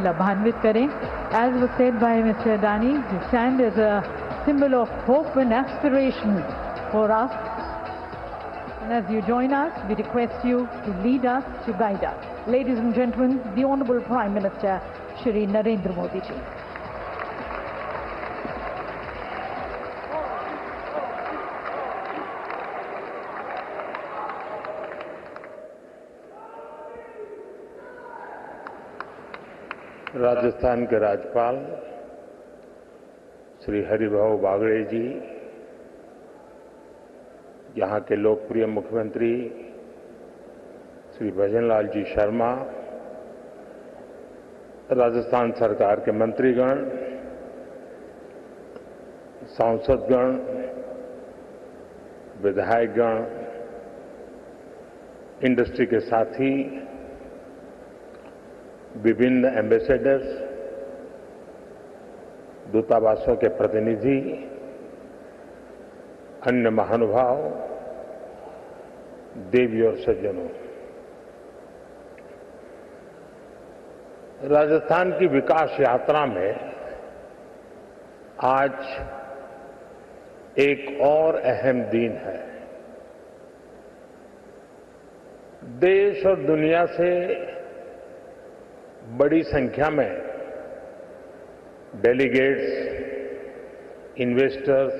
लाभान्वित करें. As was said by Mr. Adani, you stand as a symbol of hope and aspiration for us. And as you join us, we request you to lead us, to guide us. Ladies and gentlemen, the Honourable Prime Minister, Shri Narendra Modi ji. Rajasthan के राज्यपाल श्री हरिभाऊ बागड़े जी, यहाँ के लोकप्रिय मुख्यमंत्री श्री भजनलाल जी शर्मा, राजस्थान सरकार के मंत्रीगण, सांसदगण, विधायकगण, इंडस्ट्री के साथी, विभिन्न एम्बेसडर्स, दूतावासों के प्रतिनिधि, अन्य महानुभाव, देवी और सज्जनों, राजस्थान की विकास यात्रा में आज एक और अहम दिन है. देश और दुनिया से बड़ी संख्या में डेलीगेट्स, इन्वेस्टर्स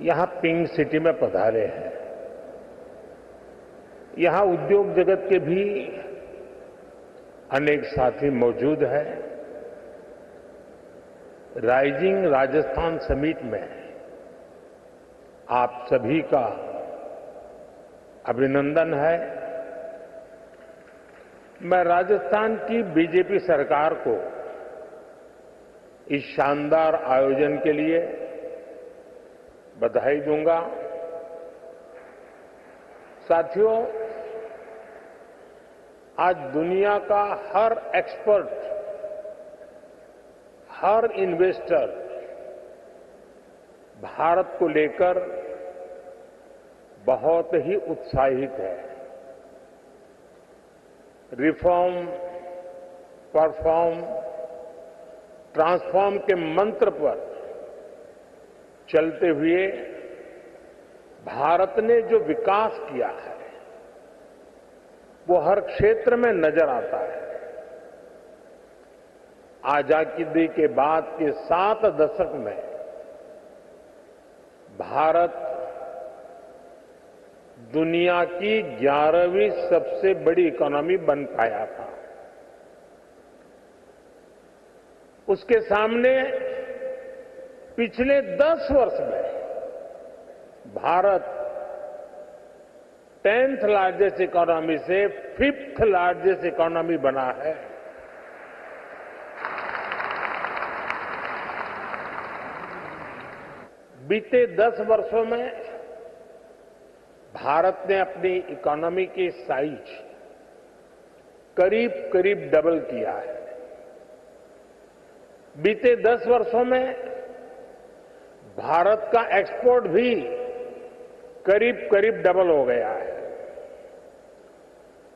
यहां पिंक सिटी में पधारे हैं. यहां उद्योग जगत के भी अनेक साथी मौजूद हैं. राइजिंग राजस्थान समिट में आप सभी का अभिनंदन है. मैं राजस्थान की बीजेपी सरकार को इस शानदार आयोजन के लिए बधाई दूंगा. साथियों, आज दुनिया का हर एक्सपर्ट, हर इन्वेस्टर भारत को लेकर बहुत ही उत्साहित है. रिफॉर्म, परफॉर्म, ट्रांसफॉर्म के मंत्र पर चलते हुए भारत ने जो विकास किया है वो हर क्षेत्र में नजर आता है. आजादी के बाद के 7 दशक में भारत दुनिया की 11वीं सबसे बड़ी इकोनॉमी बन पाया था. उसके सामने पिछले 10 वर्ष में भारत 10th लार्जेस्ट इकोनॉमी से 5th लार्जेस्ट इकोनॉमी बना है. बीते 10 वर्षों में भारत ने अपनी इकोनॉमी की साइज करीब करीब डबल किया है. बीते 10 वर्षों में भारत का एक्सपोर्ट भी करीब करीब डबल हो गया है.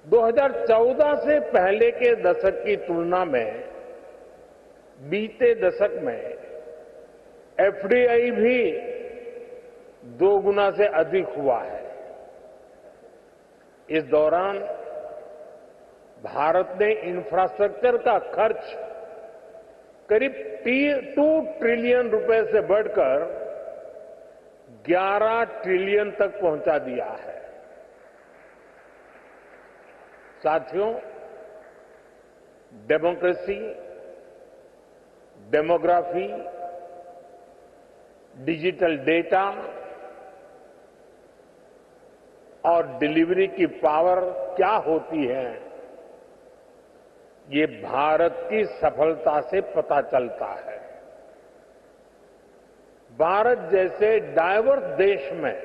2014 से पहले के दशक की तुलना में बीते दशक में एफडीआई भी 2 गुना से अधिक हुआ है. इस दौरान भारत ने इंफ्रास्ट्रक्चर का खर्च करीब 2 ट्रिलियन रुपए से बढ़कर 11 ट्रिलियन तक पहुंचा दिया है. साथियों, डेमोक्रेसी, डेमोग्राफी, डिजिटल डेटा और डिलीवरी की पावर क्या होती है, ये भारत की सफलता से पता चलता है. भारत जैसे डाइवर्स देश में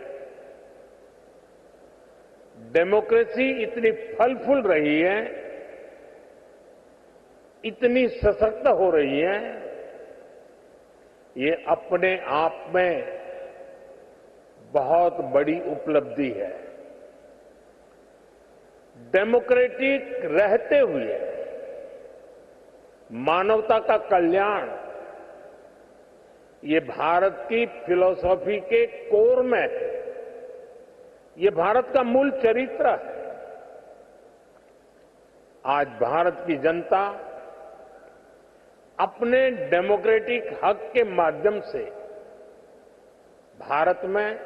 डेमोक्रेसी इतनी फल फूल रही है, इतनी सशक्त हो रही है, ये अपने आप में बहुत बड़ी उपलब्धि है. डेमोक्रेटिक रहते हुए मानवता का कल्याण, ये भारत की फिलॉसफी के कोर में है। ये भारत का मूल चरित्र है। आज भारत की जनता अपने डेमोक्रेटिक हक के माध्यम से भारत में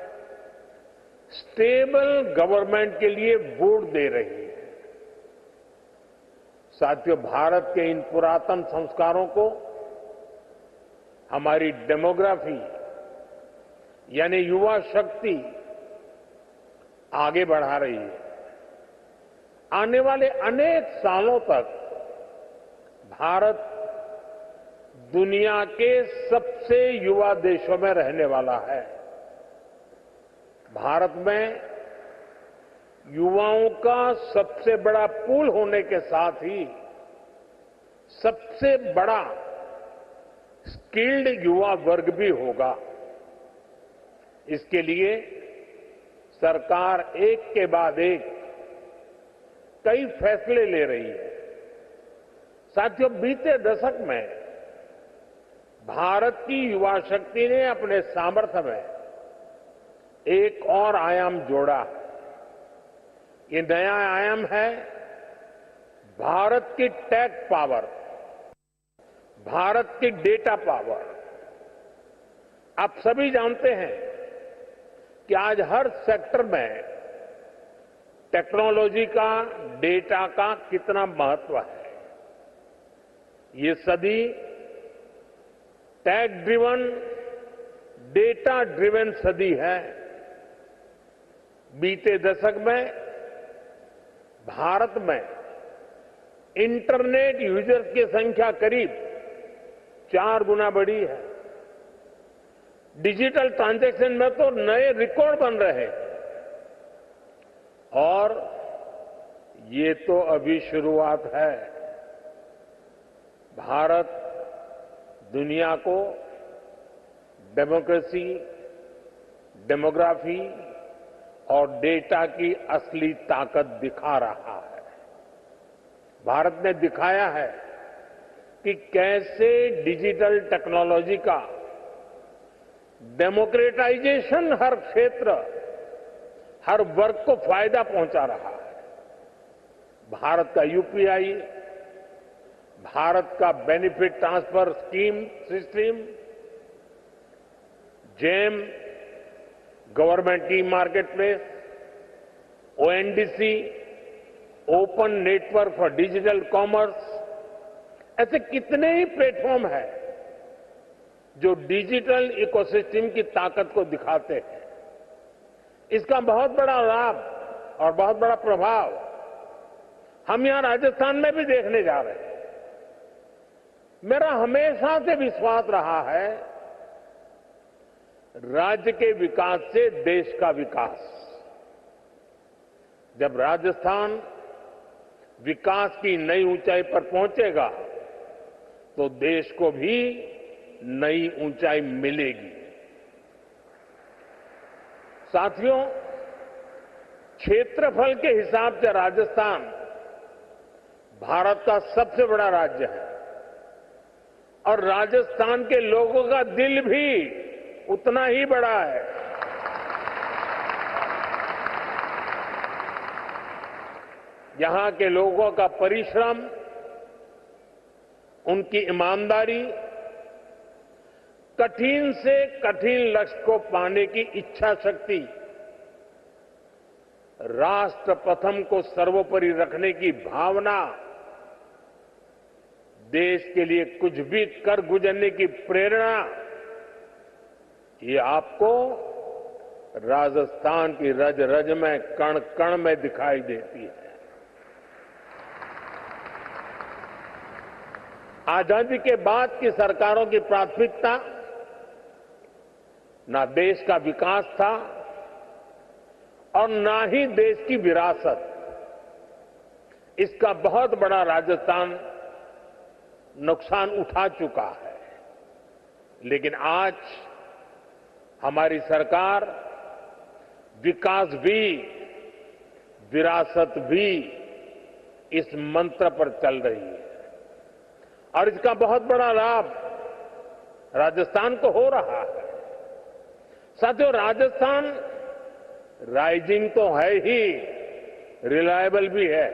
स्टेबल गवर्नमेंट के लिए वोट दे रही है। साथियों, भारत के इन पुरातन संस्कारों को हमारी डेमोग्राफी यानी युवा शक्ति आगे बढ़ा रही है। आने वाले अनेक सालों तक भारत दुनिया के सबसे युवा देशों में रहने वाला है। भारत में युवाओं का सबसे बड़ा पूल होने के साथ ही सबसे बड़ा स्किल्ड युवा वर्ग भी होगा। इसके लिए सरकार एक के बाद एक कई फैसले ले रही है। साथियों, बीते दशक में भारत की युवा शक्ति ने अपने सामर्थ्य में एक और आयाम जोड़ा। ये नया आयाम है भारत की टेक पावर, भारत की डेटा पावर। आप सभी जानते हैं कि आज हर सेक्टर में टेक्नोलॉजी का, डेटा का कितना महत्व है। ये सदी टेक ड्रिवन, डेटा ड्रिवन सदी है। बीते दशक में भारत में इंटरनेट यूजर्स की संख्या करीब 4 गुना बढ़ी है। डिजिटल ट्रांजैक्शन में तो नए रिकॉर्ड बन रहे हैं। और ये तो अभी शुरुआत है। भारत दुनिया को डेमोक्रेसी, डेमोग्राफी और डेटा की असली ताकत दिखा रहा है। भारत ने दिखाया है कि कैसे डिजिटल टेक्नोलॉजी का डेमोक्रेटाइजेशन हर क्षेत्र, हर वर्ग को फायदा पहुंचा रहा है। भारत का यूपीआई, भारत का benefit transfer scheme system, GeM, government e market place, ONDC, open network for digital commerce, ऐसे कितने ही प्लेटफॉर्म हैं जो डिजिटल इकोसिस्टम की ताकत को दिखाते हैं। इसका बहुत बड़ा लाभ और बहुत बड़ा प्रभाव हम यहां राजस्थान में भी देखने जा रहे हैं। मेरा हमेशा से विश्वास रहा है, राज्य के विकास से देश का विकास। जब राजस्थान विकास की नई ऊंचाई पर पहुंचेगा तो देश को भी नई ऊंचाई मिलेगी। साथियों, क्षेत्रफल के हिसाब से राजस्थान भारत का सबसे बड़ा राज्य है और राजस्थान के लोगों का दिल भी उतना ही बड़ा है। यहां के लोगों का परिश्रम, उनकी ईमानदारी, कठिन से कठिन लक्ष्य को पाने की इच्छा शक्ति, राष्ट्र प्रथम को सर्वोपरि रखने की भावना, देश के लिए कुछ भी कर गुजरने की प्रेरणा, ये आपको राजस्थान की रज रज में, कण कण में दिखाई देती है। आजादी के बाद की सरकारों की प्राथमिकता ना देश का विकास था और ना ही देश की विरासत। इसका बहुत बड़ा राजस्थान नुकसान उठा चुका है। लेकिन आज हमारी सरकार विकास भी, विरासत भी, इस मंत्र पर चल रही है और इसका बहुत बड़ा लाभ राजस्थान को हो रहा है। साथियों, राजस्थान राइजिंग तो है ही, रिलायबल भी है।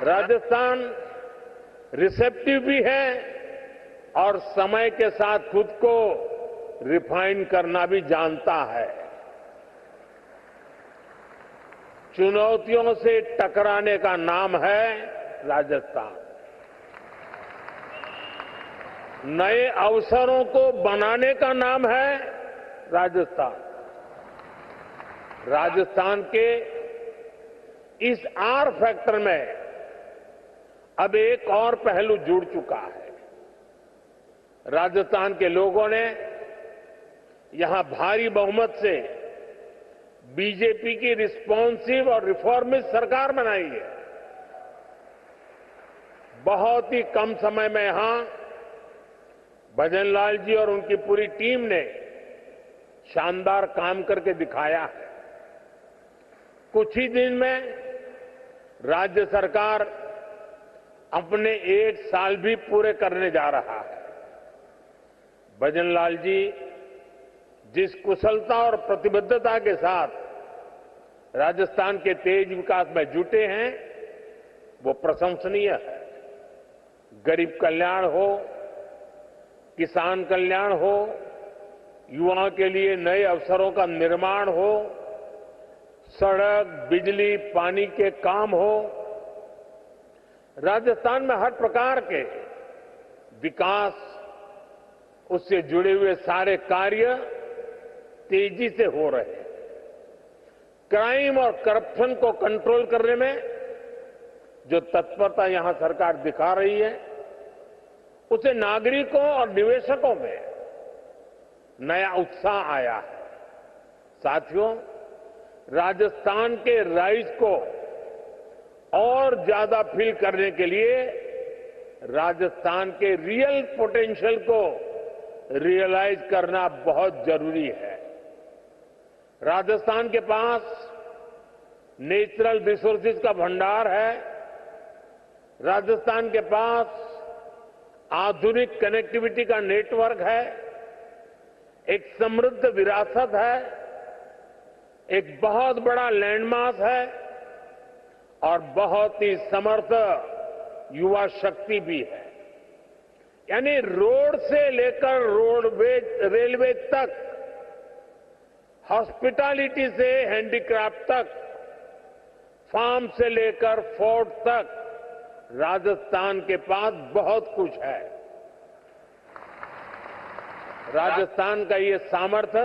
राजस्थान रिसेप्टिव भी है और समय के साथ खुद को रिफाइन करना भी जानता है। चुनौतियों से टकराने का नाम है राजस्थान। नए अवसरों को बनाने का नाम है राजस्थान। राजस्थान के इस आर फैक्टर में अब एक और पहलू जुड़ चुका है। राजस्थान के लोगों ने यहां भारी बहुमत से बीजेपी की रिस्पॉन्सिव और रिफॉर्मिस्ट सरकार बनाई है। बहुत ही कम समय में यहां भजनलाल जी और उनकी पूरी टीम ने शानदार काम करके दिखाया है। कुछ ही दिन में राज्य सरकार अपने 1 साल भी पूरे करने जा रहा है। भजनलाल जी जिस कुशलता और प्रतिबद्धता के साथ राजस्थान के तेज विकास में जुटे हैं, वो प्रशंसनीय है। गरीब कल्याण हो, किसान कल्याण हो, युवाओं के लिए नए अवसरों का निर्माण हो, सड़क, बिजली, पानी के काम हो, राजस्थान में हर प्रकार के विकास, उससे जुड़े हुए सारे कार्य तेजी से हो रहे हैं। क्राइम और करप्शन को कंट्रोल करने में जो तत्परता यहां सरकार दिखा रही है, उसे नागरिकों और निवेशकों में नया उत्साह आया है। साथियों, राजस्थान के राइज को और ज्यादा फील करने के लिए राजस्थान के रियल पोटेंशियल को रियलाइज करना बहुत जरूरी है। राजस्थान के पास नेचुरल रिसोर्सेज का भंडार है। राजस्थान के पास आधुनिक कनेक्टिविटी का नेटवर्क है। एक समृद्ध विरासत है, एक बहुत बड़ा लैंडमास है और बहुत ही समर्थ युवा शक्ति भी है। यानी रोड से लेकर रेलवे तक, हॉस्पिटैलिटी से हैंडीक्राफ्ट तक, फार्म से लेकर फोर्ट तक, राजस्थान के पास बहुत कुछ है। राजस्थान का ये सामर्थ्य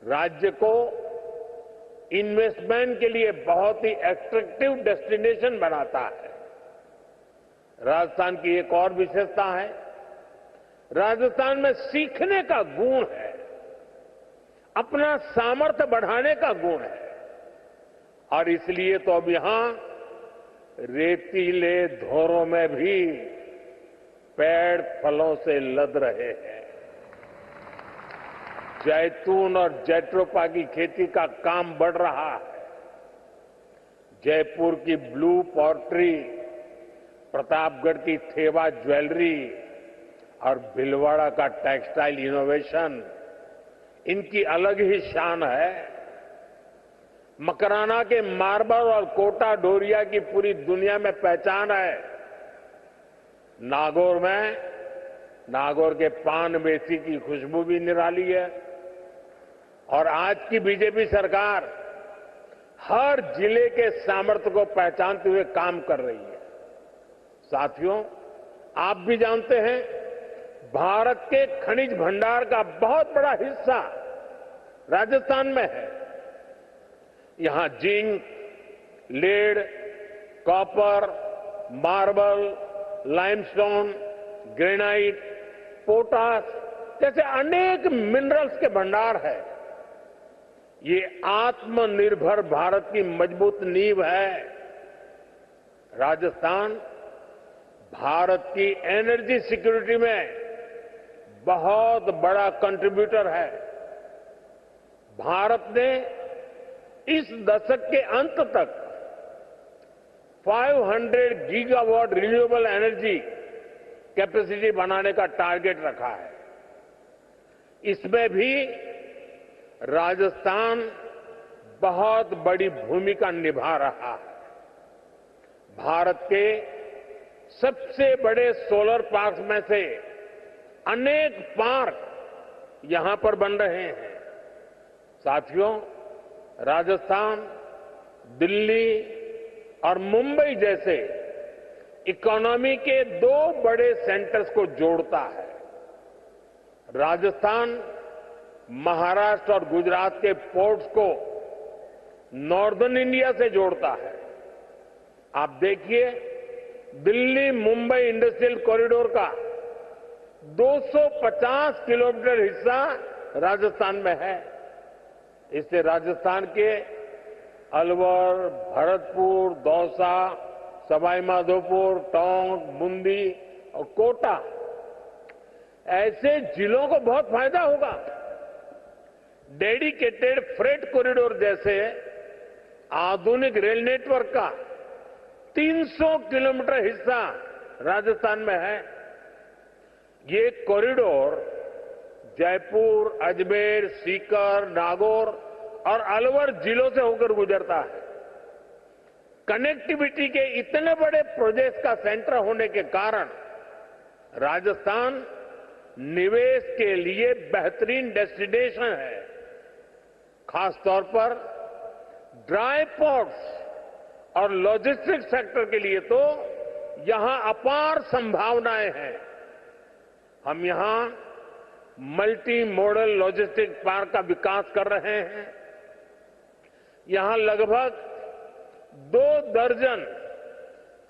राज्य को इन्वेस्टमेंट के लिए बहुत ही एट्रैक्टिव डेस्टिनेशन बनाता है। राजस्थान की एक और विशेषता है, राजस्थान में सीखने का गुण है, अपना सामर्थ्य बढ़ाने का गुण है। और इसलिए तो अब यहां रेतीले धोरों में भी पेड़ फलों से लद रहे हैं। जैतून और जैट्रोपा की खेती का काम बढ़ रहा है। जयपुर की ब्लू पॉटरी, प्रतापगढ़ की थेवा ज्वेलरी और भीलवाड़ा का टेक्सटाइल इनोवेशन, इनकी अलग ही शान है। मकराना के मार्बल और कोटा डोरिया की पूरी दुनिया में पहचान है। नागौर के पान मेथी की खुशबू भी निराली है। और आज की बीजेपी सरकार हर जिले के सामर्थ्य को पहचानते हुए काम कर रही है। साथियों, आप भी जानते हैं, भारत के खनिज भंडार का बहुत बड़ा हिस्सा राजस्थान में है। यहां zinc, lead, copper, marble, limestone, granite, potash जैसे अनेक मिनरल्स के भंडार है। ये आत्मनिर्भर भारत की मजबूत नींव है। राजस्थान भारत की एनर्जी सिक्योरिटी में बहुत बड़ा कंट्रीब्यूटर है। भारत ने इस दशक के अंत तक 500 गीगावाट रिन्यूएबल एनर्जी कैपेसिटी बनाने का टारगेट रखा है। इसमें भी राजस्थान बहुत बड़ी भूमिका निभा रहा है। भारत के सबसे बड़े सोलर पार्क में से अनेक पार्क यहां पर बन रहे हैं। साथियों, राजस्थान दिल्ली और मुंबई जैसे इकोनॉमी के दो बड़े सेंटर्स को जोड़ता है। राजस्थान महाराष्ट्र और गुजरात के पोर्ट्स को नॉर्दर्न इंडिया से जोड़ता है। आप देखिए, दिल्ली मुंबई इंडस्ट्रियल कॉरिडोर का 250 किलोमीटर हिस्सा राजस्थान में है। इससे राजस्थान के अलवर, भरतपुर, दौसा, सवाई माधोपुर, टोंक, बूंदी और कोटा ऐसे जिलों को बहुत फायदा होगा। डेडिकेटेड फ्रेट कॉरिडोर जैसे आधुनिक रेल नेटवर्क का 300 किलोमीटर हिस्सा राजस्थान में है। ये कॉरिडोर जयपुर, अजमेर, सीकर, नागौर और अलवर जिलों से होकर गुजरता है। कनेक्टिविटी के इतने बड़े प्रोजेक्ट्स का सेंटर होने के कारण राजस्थान निवेश के लिए बेहतरीन डेस्टिनेशन है। खासतौर पर ड्राई पोर्ट्स और लॉजिस्टिक्स सेक्टर के लिए तो यहां अपार संभावनाएं हैं। हम यहां मल्टी मॉडल लॉजिस्टिक पार्क का विकास कर रहे हैं। यहां लगभग 2 दर्जन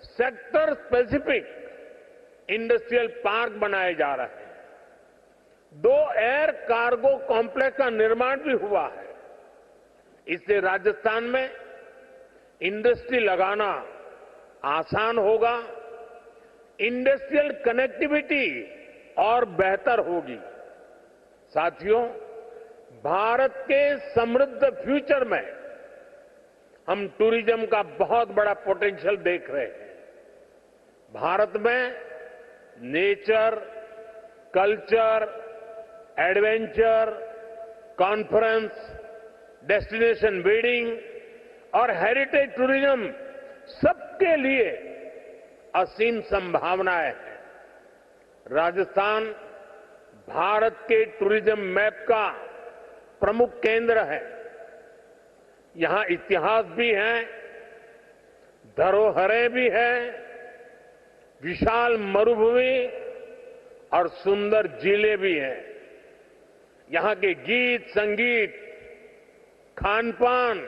सेक्टर स्पेसिफिक इंडस्ट्रियल पार्क बनाए जा रहे हैं। 2 एयर कार्गो कॉम्प्लेक्स का निर्माण भी हुआ है। इससे राजस्थान में इंडस्ट्री लगाना आसान होगा, इंडस्ट्रियल कनेक्टिविटी और बेहतर होगी। साथियों, भारत के समृद्ध फ्यूचर में हम टूरिज्म का बहुत बड़ा पोटेंशियल देख रहे हैं। भारत में nature, culture, adventure, conference, destination wedding और हेरिटेज टूरिज्म सबके लिए असीम संभावनाएं हैं। राजस्थान भारत के टूरिज्म मैप का प्रमुख केंद्र है। यहां इतिहास भी है, धरोहरें भी हैं, विशाल मरुभूमि और सुंदर झीलें भी हैं। यहां के गीत, संगीत, खान पान,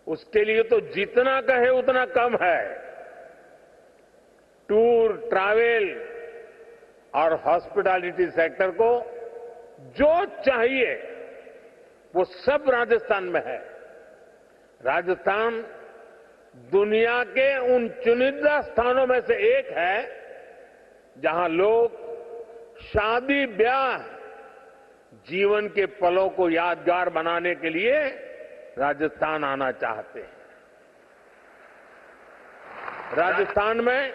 उसके लिए तो जितना कहे उतना कम है। टूर, ट्रैवल और हॉस्पिटैलिटी सेक्टर को जो चाहिए वो सब राजस्थान में है। राजस्थान दुनिया के उन चुनिंदा स्थानों में से एक है जहां लोग शादी ब्याह जीवन के पलों को यादगार बनाने के लिए राजस्थान आना चाहते हैं। राजस्थान में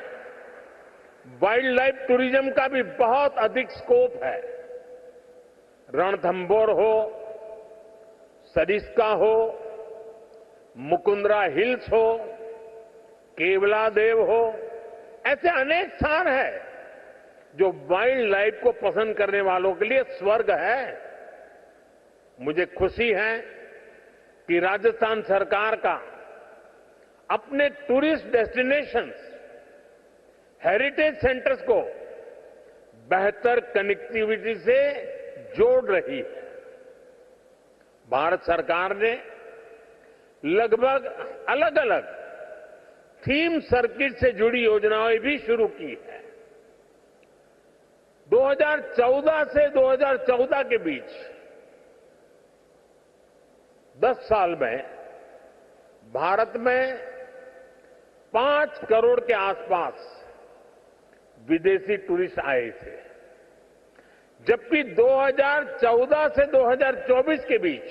वाइल्ड लाइफ टूरिज्म का भी बहुत अधिक स्कोप है। रणथंभौर हो, सरिस्का हो, मुकुंदरा हिल्स हो, केवला देव हो, ऐसे अनेक स्थान हैं जो वाइल्ड लाइफ को पसंद करने वालों के लिए स्वर्ग है। मुझे खुशी है कि राजस्थान सरकार का अपने टूरिस्ट डेस्टिनेशंस, हेरिटेज सेंटर्स को बेहतर कनेक्टिविटी से जोड़ रही है। भारत सरकार ने लगभग अलग अलग थीम सर्किट से जुड़ी योजनाएं भी शुरू की है। 2014 से 2014 के बीच 10 साल में भारत में 5 करोड़ के आसपास विदेशी टूरिस्ट आए थे, जबकि 2014 से 2024 के बीच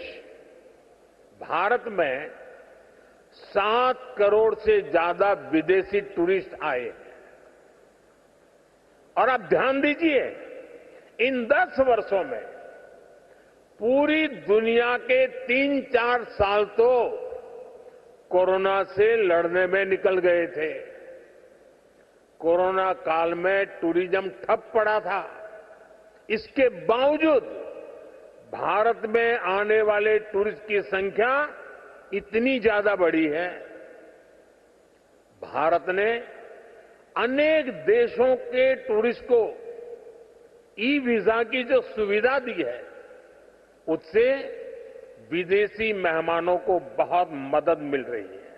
भारत में 7 करोड़ से ज्यादा विदेशी टूरिस्ट आए। और आप ध्यान दीजिए, इन 10 वर्षों में पूरी दुनिया के 3-4 साल तो कोरोना से लड़ने में निकल गए थे। कोरोना काल में टूरिज्म ठप पड़ा था। इसके बावजूद भारत में आने वाले टूरिस्ट की संख्या इतनी ज्यादा बढ़ी है। भारत ने अनेक देशों के टूरिस्ट को ई वीजा की जो सुविधा दी है, उससे विदेशी मेहमानों को बहुत मदद मिल रही है।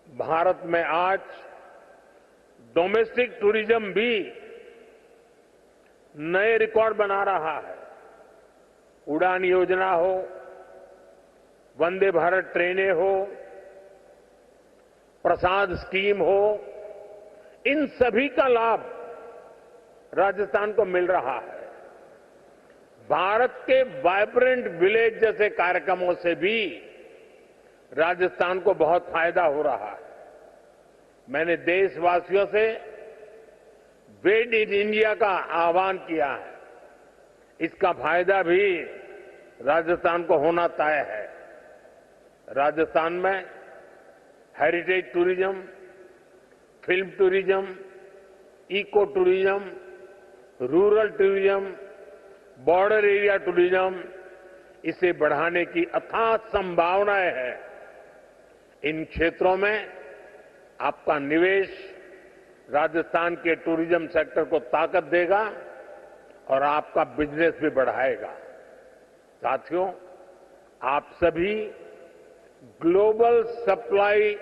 भारत में आज डोमेस्टिक टूरिज्म भी नए रिकॉर्ड बना रहा है। उड़ान योजना हो, वंदे भारत ट्रेनें हो, प्रसाद स्कीम हो, इन सभी का लाभ राजस्थान को मिल रहा है। भारत के वाइब्रेंट विलेज जैसे कार्यक्रमों से भी राजस्थान को बहुत फायदा हो रहा है। मैंने देशवासियों से मेड इन इंडिया का आह्वान किया है। इसका फायदा भी राजस्थान को होना तय है। राजस्थान में heritage tourism, film tourism, eco tourism, rural tourism, border area tourism, इसे बढ़ाने की अथाह संभावनाएं हैं। इन क्षेत्रों में आपका निवेश राजस्थान के टूरिज्म सेक्टर को ताकत देगा और आपका बिजनेस भी बढ़ाएगा। साथियों, आप सभी ग्लोबल सप्लाई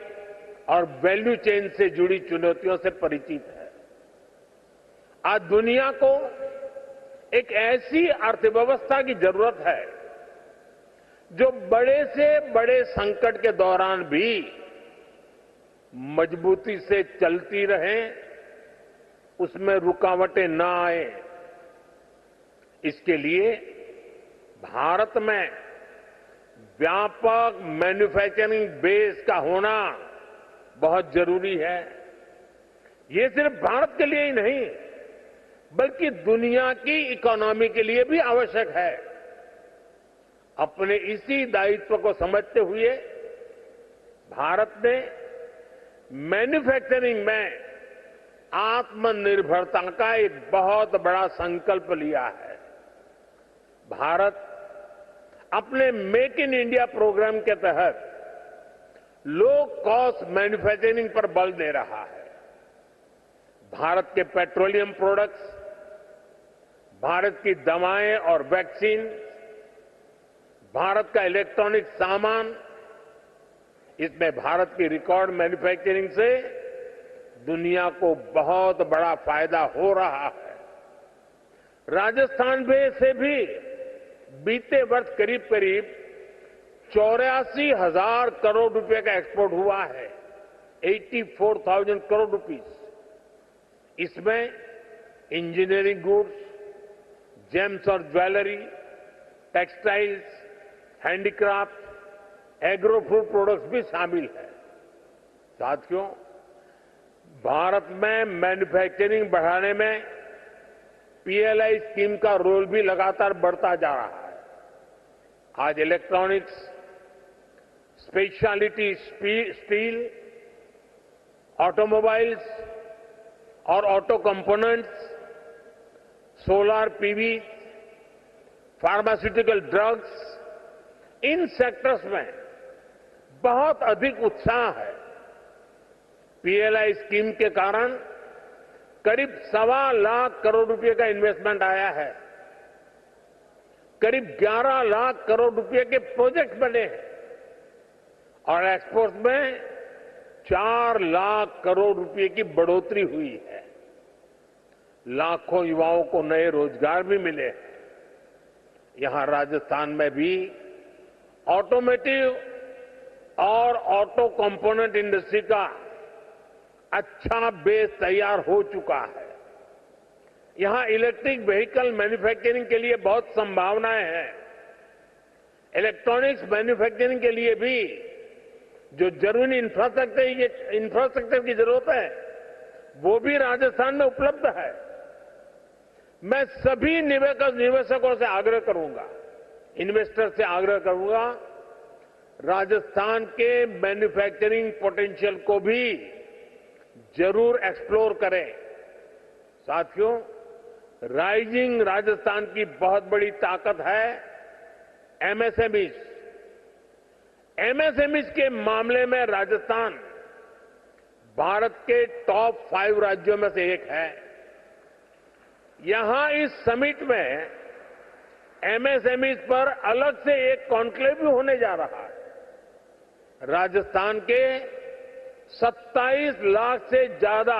और वैल्यू चेन से जुड़ी चुनौतियों से परिचित हैं। आज दुनिया को एक ऐसी अर्थव्यवस्था की जरूरत है जो बड़े से बड़े संकट के दौरान भी मजबूती से चलती रहे, उसमें रुकावटें ना आए। इसके लिए भारत में व्यापक मैन्युफैक्चरिंग बेस का होना बहुत जरूरी है। ये सिर्फ भारत के लिए ही नहीं, बल्कि दुनिया की इकोनॉमी के लिए भी आवश्यक है। अपने इसी दायित्व को समझते हुए भारत ने मैन्युफैक्चरिंग में आत्मनिर्भरता का एक बहुत बड़ा संकल्प लिया है। भारत अपने मेक इन इंडिया प्रोग्राम के तहत लो कॉस्ट मैन्युफैक्चरिंग पर बल दे रहा है। भारत के पेट्रोलियम प्रोडक्ट्स, भारत की दवाएं और वैक्सीन, भारत का इलेक्ट्रॉनिक सामान, इसमें भारत की रिकॉर्ड मैन्युफैक्चरिंग से दुनिया को बहुत बड़ा फायदा हो रहा है। राजस्थान में से भी बीते वर्ष करीब करीब 84,000 करोड़ रुपए का एक्सपोर्ट हुआ है। 84,000 करोड़ रुपीस। इसमें इंजीनियरिंग गुड्स, जेम्स और jewellery, textiles, handicraft, agro food products भी शामिल है। साथियों, भारत में मैन्युफैक्चरिंग बढ़ाने में पीएलआई स्कीम का रोल भी लगातार बढ़ता जा रहा है। आज इलेक्ट्रॉनिक्स, स्पेशलिटी स्टील, ऑटोमोबाइल्स और auto components, solar PV, pharmaceutical drugs, इन सेक्टर्स में बहुत अधिक उत्साह है। पीएलआई स्कीम के कारण करीब 1.25 लाख करोड़ रुपए का इन्वेस्टमेंट आया है। करीब 11 लाख करोड़ रुपए के प्रोजेक्ट बने हैं और एक्सपोर्ट में 4 लाख करोड़ रुपए की बढ़ोतरी हुई है। लाखों युवाओं को नए रोजगार भी मिले हैं। यहां राजस्थान में भी ऑटोमेटिव और ऑटो कंपोनेंट इंडस्ट्री का अच्छा बेस तैयार हो चुका है। यहां इलेक्ट्रिक व्हीकल मैन्युफैक्चरिंग के लिए बहुत संभावनाएं हैं। इलेक्ट्रॉनिक्स मैन्युफैक्चरिंग के लिए भी जो जरूरी इंफ्रास्ट्रक्चर की जरूरत है वो भी राजस्थान में उपलब्ध है। मैं सभी निवेशकों से आग्रह करूंगा, इन्वेस्टर से आग्रह करूंगा, राजस्थान के मैन्युफैक्चरिंग पोटेंशियल को भी जरूर एक्सप्लोर करें। साथियों, राइजिंग राजस्थान की बहुत बड़ी ताकत है एमएसएमईज। एमएसएमईज के मामले में राजस्थान भारत के टॉप 5 राज्यों में से एक है। यहां इस समिट में एमएसएमईज पर अलग से एक कॉन्क्लेव भी होने जा रहा है। राजस्थान के 27 लाख से ज्यादा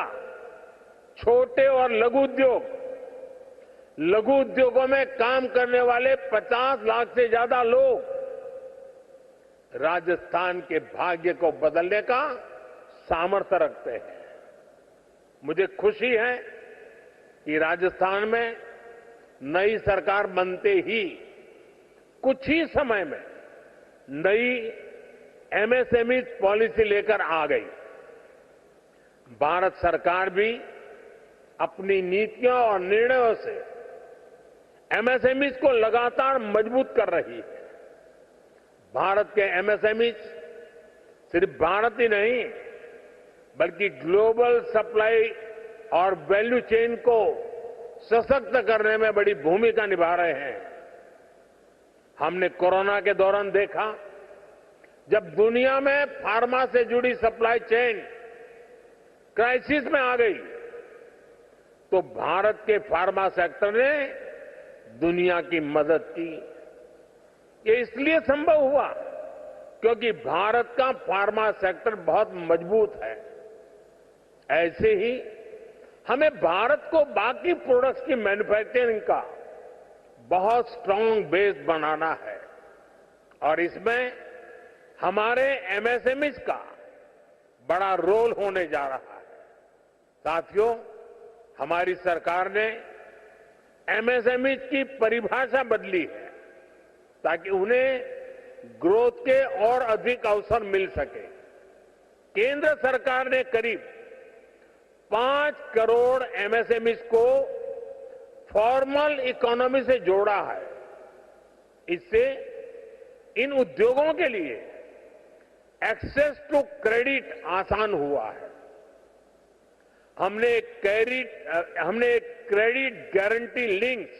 छोटे और लघु उद्योगों में काम करने वाले 50 लाख से ज्यादा लोग राजस्थान के भाग्य को बदलने का सामर्थ्य रखते हैं। मुझे खुशी है कि राजस्थान में नई सरकार बनते ही कुछ ही समय में नई एमएसएमई पॉलिसी लेकर आ गई। भारत सरकार भी अपनी नीतियों और निर्णयों से एमएसएमईज को लगातार मजबूत कर रही है। भारत के एमएसएमईज सिर्फ भारत ही नहीं बल्कि ग्लोबल सप्लाई और वैल्यू चेन को सशक्त करने में बड़ी भूमिका निभा रहे हैं। हमने कोरोना के दौरान देखा, जब दुनिया में फार्मा से जुड़ी सप्लाई चेन क्राइसिस में आ गई तो भारत के फार्मा सेक्टर ने दुनिया की मदद की। ये इसलिए संभव हुआ क्योंकि भारत का फार्मा सेक्टर बहुत मजबूत है। ऐसे ही हमें भारत को बाकी प्रोडक्ट्स की मैन्युफैक्चरिंग का बहुत स्ट्रांग बेस बनाना है और इसमें हमारे एमएसएमईज का बड़ा रोल होने जा रहा है। साथियों, हमारी सरकार ने एमएसएमईज की परिभाषा बदली है ताकि उन्हें ग्रोथ के और अधिक अवसर मिल सके। केंद्र सरकार ने करीब 5 करोड़ एमएसएमईज को फॉर्मल इकोनॉमी से जोड़ा है। इससे इन उद्योगों के लिए एक्सेस टू क्रेडिट आसान हुआ है। हमने एक क्रेडिट गारंटी लिंक्स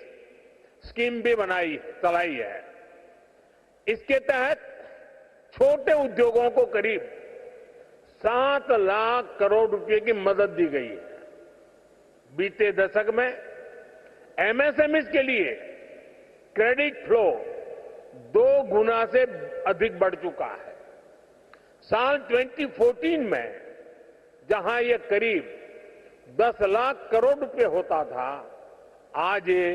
स्कीम भी चलाई है। इसके तहत छोटे उद्योगों को करीब 7 लाख करोड़ रुपए की मदद दी गई है। बीते दशक में एमएसएमईज के लिए क्रेडिट फ्लो 2 गुना से अधिक बढ़ चुका है। साल 2014 में जहां ये करीब 10 लाख करोड़ रुपए होता था, आज ये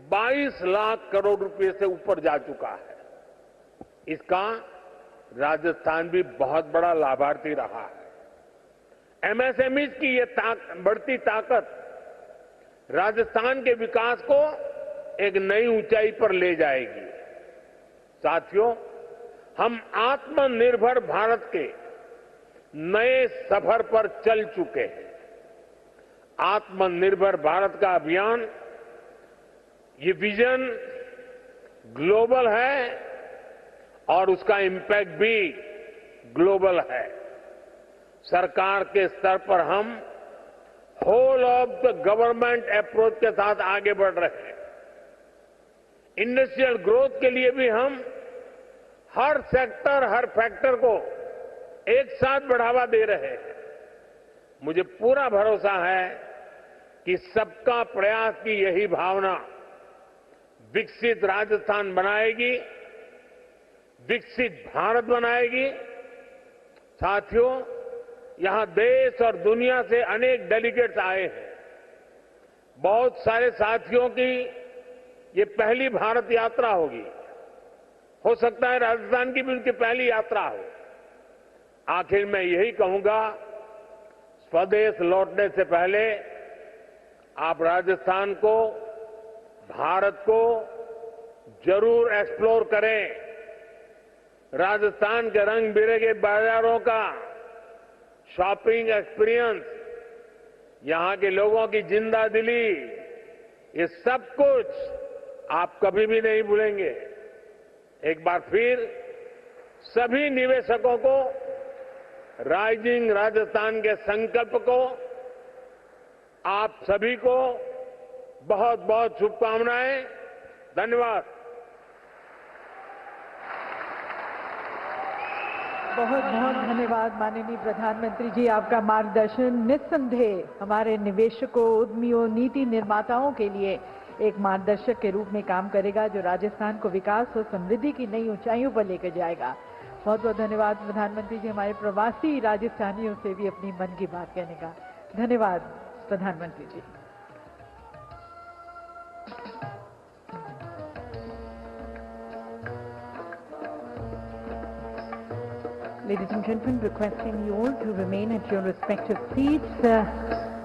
22 लाख करोड़ रुपए से ऊपर जा चुका है। इसका राजस्थान भी बहुत बड़ा लाभार्थी रहा है। एमएसएमईज की ये बढ़ती ताकत राजस्थान के विकास को एक नई ऊंचाई पर ले जाएगी। साथियों, हम आत्मनिर्भर भारत के नए सफर पर चल चुके हैं। आत्मनिर्भर भारत का अभियान, ये विजन ग्लोबल है और उसका इंपैक्ट भी ग्लोबल है। सरकार के स्तर पर हम whole of the government approach के साथ आगे बढ़ रहे हैं। इंडस्ट्रियल ग्रोथ के लिए भी हम हर सेक्टर, हर फैक्टर को एक साथ बढ़ावा दे रहे हैं। मुझे पूरा भरोसा है कि सबका प्रयास की यही भावना विकसित राजस्थान बनाएगी, विकसित भारत बनाएगी। साथियों, यहां देश और दुनिया से अनेक डेलीगेट्स आए हैं। बहुत सारे साथियों की ये पहली भारत यात्रा होगी। हो सकता है राजस्थान की भी उनकी पहली यात्रा हो। आखिर मैं यही कहूंगा, स्वदेश लौटने से पहले आप राजस्थान को, भारत को जरूर एक्सप्लोर करें। राजस्थान के रंग बिरंगे बाजारों का शॉपिंग एक्सपीरियंस, यहां के लोगों की जिंदा दिली, ये सब कुछ आप कभी भी नहीं भूलेंगे। एक बार फिर सभी निवेशकों को राइजिंग राजस्थान के संकल्प को, आप सभी को बहुत बहुत शुभकामनाएं। धन्यवाद। बहुत बहुत धन्यवाद माननीय प्रधानमंत्री जी। आपका मार्गदर्शन निस्संदेह हमारे निवेशकों, उद्यमियों, नीति निर्माताओं के लिए एक मार्गदर्शक के रूप में काम करेगा, जो राजस्थान को विकास और समृद्धि की नई ऊंचाइयों पर लेकर जाएगा। बहुत बहुत धन्यवाद प्रधानमंत्री जी, हमारे प्रवासी राजस्थानियों से भी अपनी मन की बात कहने का। धन्यवाद प्रधानमंत्री जी। Ladies and gentlemen, requesting you all to remain at your respective seats.